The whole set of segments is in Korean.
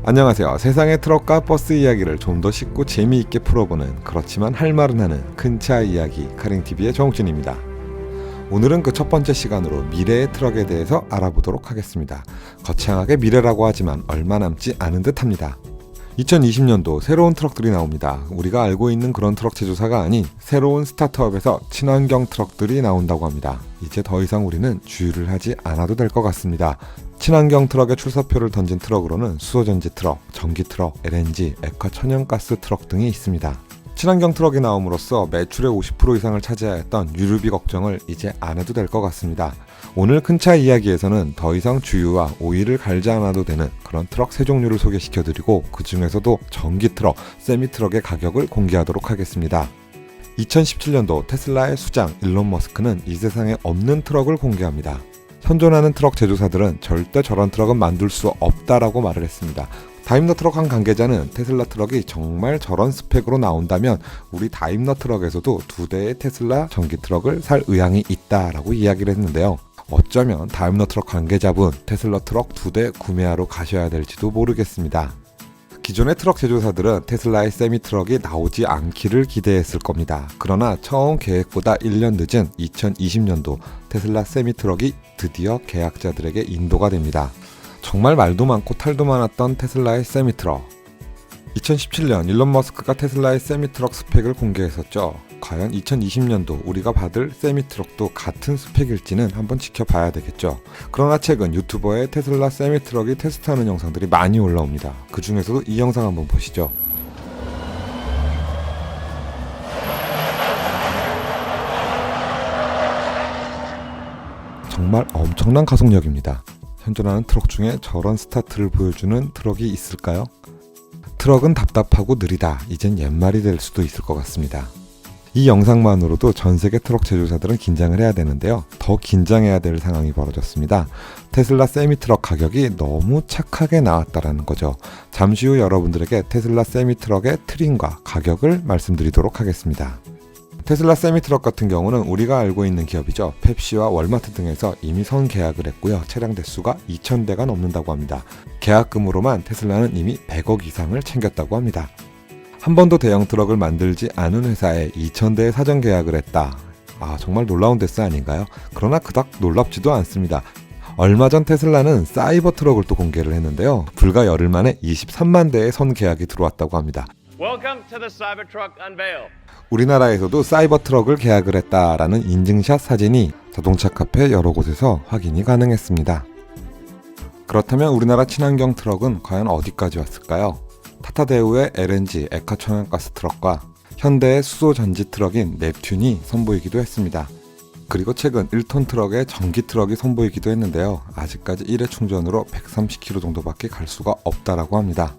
안녕하세요. 세상의 트럭과 버스 이야기를 좀 더 쉽고 재미있게 풀어보는, 그렇지만 할 말은 하는 큰 차 이야기, 카링TV의 정욱준입니다. 오늘은 그 첫 번째 시간으로 미래의 트럭에 대해서 알아보도록 하겠습니다. 거창하게 미래라고 하지만 얼마 남지 않은 듯합니다. 2020년도 새로운 트럭들이 나옵니다. 우리가 알고 있는 그런 트럭 제조사가 아닌 새로운 스타트업에서 친환경 트럭들이 나온다고 합니다. 이제 더 이상 우리는 주유를 하지 않아도 될 것 같습니다. 친환경 트럭의 출사표를 던진 트럭으로는 수소전지 트럭, 전기 트럭, LNG, 액화 천연가스 트럭 등이 있습니다. 친환경 트럭이 나옴으로써 매출의 50% 이상을 차지하였던 유류비 걱정을 이제 안 해도 될 것 같습니다. 오늘 큰 차 이야기에서는 더 이상 주유와 오일을 갈지 않아도 되는 그런 트럭 세 종류를 소개시켜드리고, 그 중에서도 전기 트럭, 세미 트럭의 가격을 공개하도록 하겠습니다. 2017년도 테슬라의 수장 일론 머스크는 이 세상에 없는 트럭을 공개합니다. 현존하는 트럭 제조사들은 절대 저런 트럭은 만들 수 없다라고 말을 했습니다. 다임러 트럭 한 관계자는 테슬라 트럭이 정말 저런 스펙으로 나온다면 우리 다임러 트럭에서도 2대의 테슬라 전기 트럭을 살 의향이 있다라고 이야기를 했는데요. 어쩌면 다임러 트럭 관계자분 테슬라 트럭 2대 구매하러 가셔야 될지도 모르겠습니다. 기존의 트럭 제조사들은 테슬라의 세미 트럭이 나오지 않기를 기대했을 겁니다. 그러나 처음 계획보다 1년 늦은 2020년도 테슬라 세미 트럭이 드디어 계약자들에게 인도가 됩니다. 정말 말도 많고 탈도 많았던 테슬라의 세미 트럭. 2017년 일론 머스크가 테슬라의 세미 트럭 스펙을 공개했었죠. 과연 2020년도 우리가 받을 세미 트럭도 같은 스펙일지는 한번 지켜봐야 되겠죠. 그러나 최근 유튜버의 테슬라 세미 트럭이 테스트하는 영상들이 많이 올라옵니다. 그 중에서도 이 영상 한번 보시죠. 정말 엄청난 가속력입니다. 현존하는 트럭 중에 저런 스타트를 보여주는 트럭이 있을까요? 트럭은 답답하고 느리다. 이젠 옛말이 될 수도 있을 것 같습니다. 이 영상만으로도 전 세계 트럭 제조사들은 긴장을 해야 되는데요. 더 긴장해야 될 상황이 벌어졌습니다. 테슬라 세미 트럭 가격이 너무 착하게 나왔다라는 거죠. 잠시 후 여러분들에게 테슬라 세미 트럭의 트림과 가격을 말씀드리도록 하겠습니다. 테슬라 세미 트럭 같은 경우는 우리가 알고 있는 기업이죠. 펩시와 월마트 등에서 이미 선 계약을 했고요. 차량 대수가 2,000대가 넘는다고 합니다. 계약금으로만 테슬라는 이미 100억 이상을 챙겼다고 합니다. 한 번도 대형 트럭을 만들지 않은 회사에 2,000대의 사전 계약을 했다. 정말 놀라운 데스 아닌가요? 그러나 그닥 놀랍지도 않습니다. 얼마 전 테슬라는 사이버 트럭을 또 공개를 했는데요. 불과 열흘 만에 23만 대의 선 계약이 들어왔다고 합니다. Welcome to the Cybertruck unveil. 우리나라에서도 사이버 트럭을 계약을 했다라는 인증샷 사진이 자동차 카페 여러 곳에서 확인이 가능했습니다. 그렇다면 우리나라 친환경 트럭은 과연 어디까지 왔을까요? 타타대우의 LNG 액화 천연가스 트럭과 현대의 수소 전지 트럭인 넵튠이 선보이기도 했습니다. 그리고 최근 1톤 트럭의 전기 트럭이 선보이기도 했는데요. 아직까지 1회 충전으로 130km 정도밖에 갈 수가 없다라고 합니다.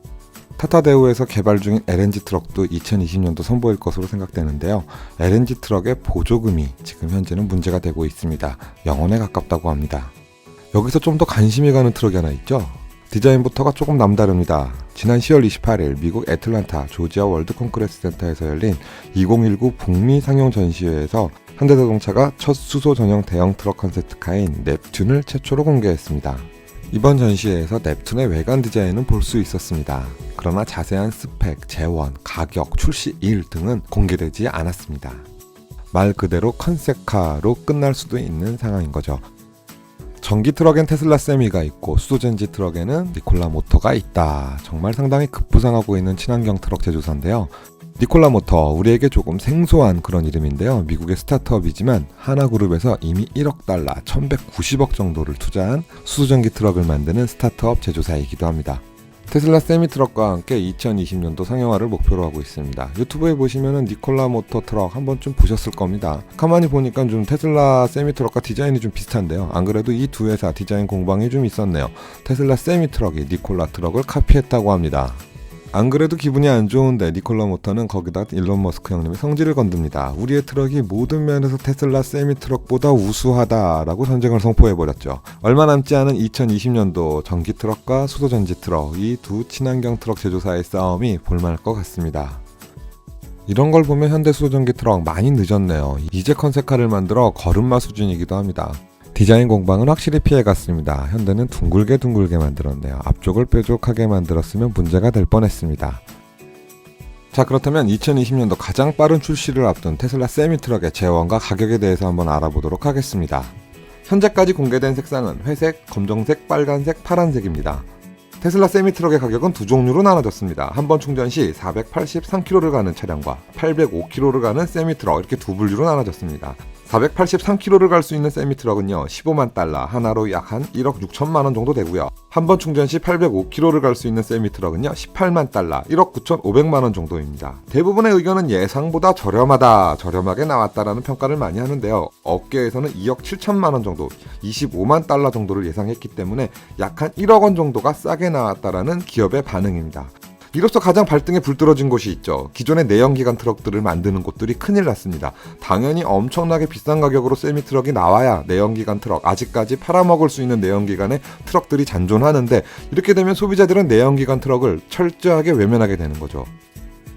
타타대우에서 개발 중인 LNG 트럭도 2020년도 선보일 것으로 생각되는데요. LNG 트럭의 보조금이 지금 현재는 문제가 되고 있습니다. 0원에 가깝다고 합니다. 여기서 좀 더 관심이 가는 트럭이 하나 있죠. 디자인부터가 조금 남다릅니다. 지난 10월 28일 미국 애틀란타 조지아 월드 콘그레스 센터에서 열린 2019 북미 상용 전시회에서 현대자동차가 첫 수소 전용 대형 트럭 컨셉트카인 넵튠을 최초로 공개했습니다. 이번 전시회에서 넵튠의 외관 디자인은 볼 수 있었습니다. 그러나 자세한 스펙, 재원, 가격, 출시일 등은 공개되지 않았습니다. 말 그대로 컨셉카로 끝날 수도 있는 상황인 거죠. 전기 트럭엔 테슬라 세미가 있고 수소전지 트럭에는 니콜라 모터가 있다. 정말 상당히 급부상하고 있는 친환경 트럭 제조사인데요. 니콜라 모터, 우리에게 조금 생소한 그런 이름인데요. 미국의 스타트업이지만 하나그룹에서 이미 1억 달러, 1190억 정도를 투자한 수소전기 트럭을 만드는 스타트업 제조사이기도 합니다. 테슬라 세미 트럭과 함께 2020년도 상용화를 목표로 하고 있습니다. 유튜브에 보시면은 니콜라 모터 트럭 한 번쯤 보셨을 겁니다. 가만히 보니까 좀 테슬라 세미 트럭과 디자인이 좀 비슷한데요. 안 그래도 이 두 회사 디자인 공방이 좀 있었네요. 테슬라 세미 트럭이 니콜라 트럭을 카피했다고 합니다. 안 그래도 기분이 안 좋은데 니콜라 모터는 거기다 일론 머스크 형님의 성질을 건듭니다. 우리의 트럭이 모든 면에서 테슬라 세미 트럭보다 우수하다라고 전쟁을 선포해버렸죠. 얼마 남지 않은 2020년도 전기 트럭과 수소전지 트럭, 이 두 친환경 트럭 제조사의 싸움이 볼만할 것 같습니다. 이런 걸 보면 현대 수소전기 트럭 많이 늦었네요. 이제 컨셉카를 만들어 걸음마 수준이기도 합니다. 디자인 공방은 확실히 피해갔습니다. 현대는 둥글게 만들었네요. 앞쪽을 뾰족하게 만들었으면 문제가 될 뻔했습니다. 자, 그렇다면 2020년도 가장 빠른 출시를 앞둔 테슬라 세미트럭의 재원과 가격에 대해서 한번 알아보도록 하겠습니다. 현재까지 공개된 색상은 회색, 검정색, 빨간색, 파란색입니다. 테슬라 세미트럭의 가격은 두 종류로 나눠졌습니다. 한 번 충전 시 483km를 가는 차량과 805km를 가는 세미트럭, 이렇게 두 분류로 나눠졌습니다. 483km를 갈 수 있는 세미트럭은요 15만 달러, 하나로 약 한 1억 6천만 원 정도 되고요. 한 번 충전 시 805km를 갈 수 있는 세미트럭은요 18만 달러, 1억 9,500만 원 정도입니다. 대부분의 의견은 예상보다 저렴하게 나왔다라는 평가를 많이 하는데요. 업계에서는 2억 7천만 원 정도, 25만 달러 정도를 예상했기 때문에 약 한 1억 원 정도가 싸게 나왔다라는 기업의 반응입니다. 이로써 가장 발등에 불 떨어진 곳이 있죠. 기존의 내연기관 트럭들을 만드는 곳들이 큰일 났습니다. 당연히 엄청나게 비싼 가격으로 세미트럭이 나와야 내연기관 트럭, 아직까지 팔아먹을 수 있는 내연기관의 트럭들이 잔존하는데, 이렇게 되면 소비자들은 내연기관 트럭을 철저하게 외면하게 되는 거죠.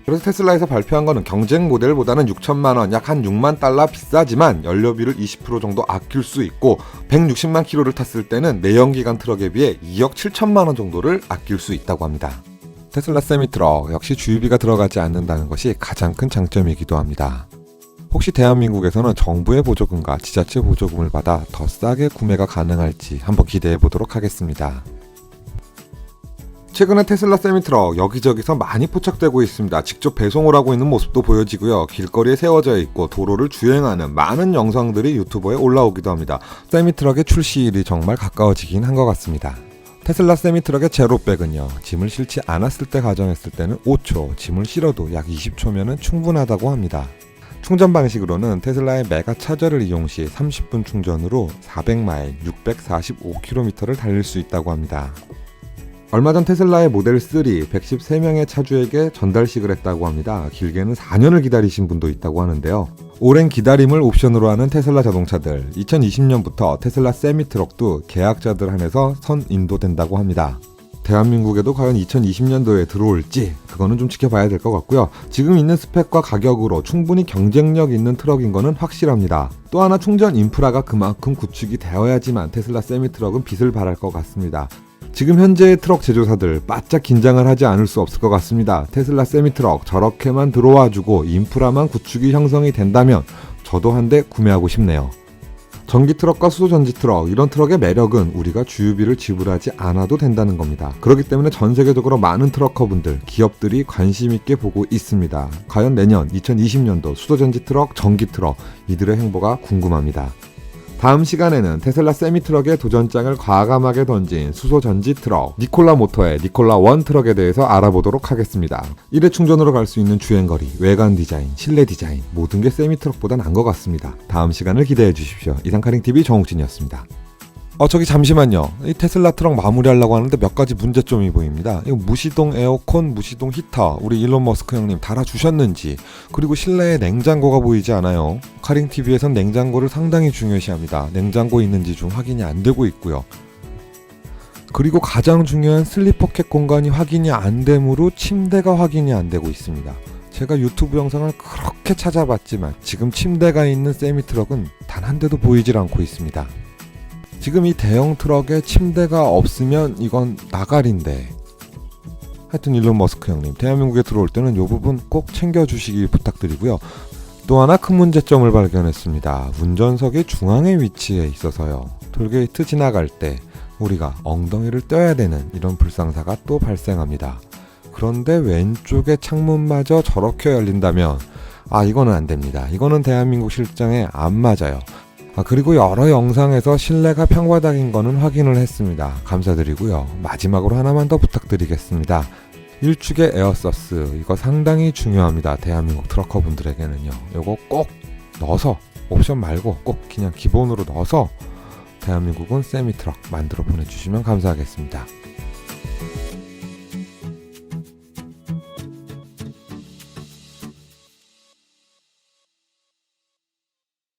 그래서 테슬라에서 발표한 거는 경쟁 모델보다는 6천만 원, 약 한 6만 달러 비싸지만 연료비를 20% 정도 아낄 수 있고 160만 킬로를 탔을 때는 내연기관 트럭에 비해 2억 7천만 원 정도를 아낄 수 있다고 합니다. 테슬라 세미트럭 역시 주유비가 들어가지 않는다는 것이 가장 큰 장점이기도 합니다. 혹시 대한민국에서는 정부의 보조금과 지자체 보조금을 받아 더 싸게 구매가 가능할지 한번 기대해 보도록 하겠습니다. 최근에 테슬라 세미트럭 여기저기서 많이 포착되고 있습니다. 직접 배송을 하고 있는 모습도 보여지고요. 길거리에 세워져 있고 도로를 주행하는 많은 영상들이 유튜브에 올라오기도 합니다. 세미트럭의 출시일이 정말 가까워지긴 한 것 같습니다. 테슬라 세미트럭의 제로백은요, 짐을 실지 않았을 때 가정했을 때는 5초, 짐을 실어도 약 20초면 충분하다고 합니다. 충전 방식으로는 테슬라의 메가 차저를 이용 시 30분 충전으로 400마일, 645km를 달릴 수 있다고 합니다. 얼마 전 테슬라의 모델 3 113명의 차주에게 전달식을 했다고 합니다. 길게는 4년을 기다리신 분도 있다고 하는데요. 오랜 기다림을 옵션으로 하는 테슬라 자동차들, 2020년부터 테슬라 세미트럭도 계약자들 한해서 선인도된다고 합니다. 대한민국에도 과연 2020년도에 들어올지 그거는 좀 지켜봐야 될 것 같고요. 지금 있는 스펙과 가격으로 충분히 경쟁력 있는 트럭인 거는 확실합니다. 또 하나, 충전 인프라가 그만큼 구축이 되어야지만 테슬라 세미트럭은 빛을 발할 것 같습니다. 지금 현재의 트럭 제조사들 바짝 긴장을 하지 않을 수 없을 것 같습니다. 테슬라 세미트럭 저렇게만 들어와주고 인프라만 구축이 형성이 된다면 저도 한 대 구매하고 싶네요. 전기 트럭과 수소 전지 트럭, 이런 트럭의 매력은 우리가 주유비를 지불하지 않아도 된다는 겁니다. 그렇기 때문에 전 세계적으로 많은 트럭커분들, 기업들이 관심 있게 보고 있습니다. 과연 내년 2020년도 수소 전지 트럭, 전기 트럭, 이들의 행보가 궁금합니다. 다음 시간에는 테슬라 세미트럭의 도전장을 과감하게 던진 수소전지 트럭 니콜라 모터의 니콜라 1 트럭에 대해서 알아보도록 하겠습니다. 1회 충전으로 갈 수 있는 주행거리, 외관 디자인, 실내 디자인, 모든 게 세미트럭보다 나은 것 같습니다. 다음 시간을 기대해 주십시오. 이상 카링TV 정욱진이었습니다. 저기 잠시만요. 이 테슬라 트럭 마무리하려고 하는데 몇 가지 문제점이 보입니다. 이거 무시동 에어컨, 무시동 히터, 우리 일론 머스크 형님 달아주셨는지, 그리고 실내에 냉장고가 보이지 않아요. 카링TV에선 냉장고를 상당히 중요시합니다. 냉장고 있는지 좀 확인이 안 되고 있고요. 그리고 가장 중요한 슬리퍼캣 공간이 확인이 안 되므로 침대가 확인이 안 되고 있습니다. 제가 유튜브 영상을 그렇게 찾아봤지만 지금 침대가 있는 세미트럭은 단 한 대도 보이질 않고 있습니다. 지금 이 대형 트럭에 침대가 없으면 이건 나가리인데, 하여튼 일론 머스크 형님, 대한민국에 들어올 때는 이 부분 꼭 챙겨주시기 부탁드리고요. 또 하나 큰 문제점을 발견했습니다. 운전석이 중앙에 위치해 있어서요. 톨게이트 지나갈 때 우리가 엉덩이를 떼야 되는 이런 불상사가 또 발생합니다. 그런데 왼쪽에 창문마저 저렇게 열린다면 이거는 안 됩니다. 이거는 대한민국 실정에 안 맞아요. 그리고 여러 영상에서 실내가 평바닥인 거는 확인을 했습니다. 감사드리고요. 마지막으로 하나만 더 부탁드리겠습니다. 일축의 에어서스, 이거 상당히 중요합니다. 대한민국 트럭커 분들에게는요. 이거 꼭 넣어서, 옵션 말고 꼭 그냥 기본으로 넣어서 대한민국은 세미트럭 만들어 보내주시면 감사하겠습니다.